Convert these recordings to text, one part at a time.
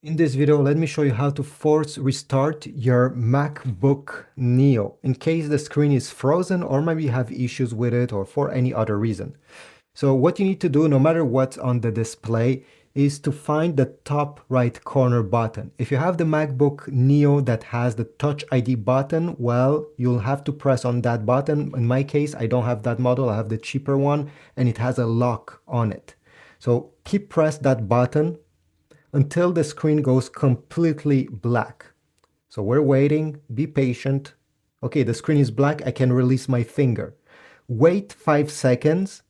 In this video, let me show you how to force restart your MacBook Neo in case the screen is frozen or maybe you have issues with it or for any other reason. So what you need to do, no matter what's on the display, is to find the top right corner button. If you have the MacBook Neo that has the Touch ID button, well, you'll have to press on that button. In my case, I don't have that model, I have the cheaper one, and it has a lock on it. So keep press that button until the screen goes completely black. So we're waiting, be patient. Okay, the screen is black, I can release my finger. Wait 5 seconds,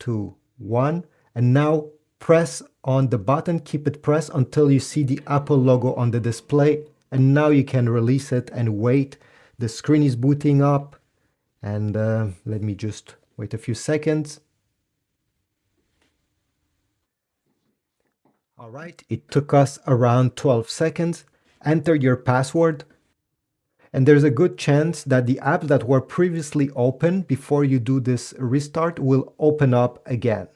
2, 1, and now press on the button, keep it pressed until you see the Apple logo on the display, and now you can release it and wait. The screen is booting up, and let me just wait a few seconds. All right, it took us around 12 seconds. Enter your password. And there's a good chance that the apps that were previously open before you do this restart will open up again.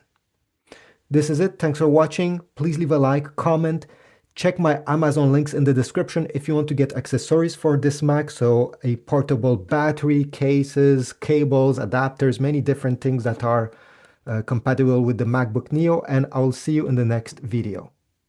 This is it. Thanks for watching. Please leave a like, comment. Check my Amazon links in the description if you want to get accessories for this Mac. So a portable battery, cases, cables, adapters, many different things that are compatible with the MacBook Neo, and I'll see you in the next video.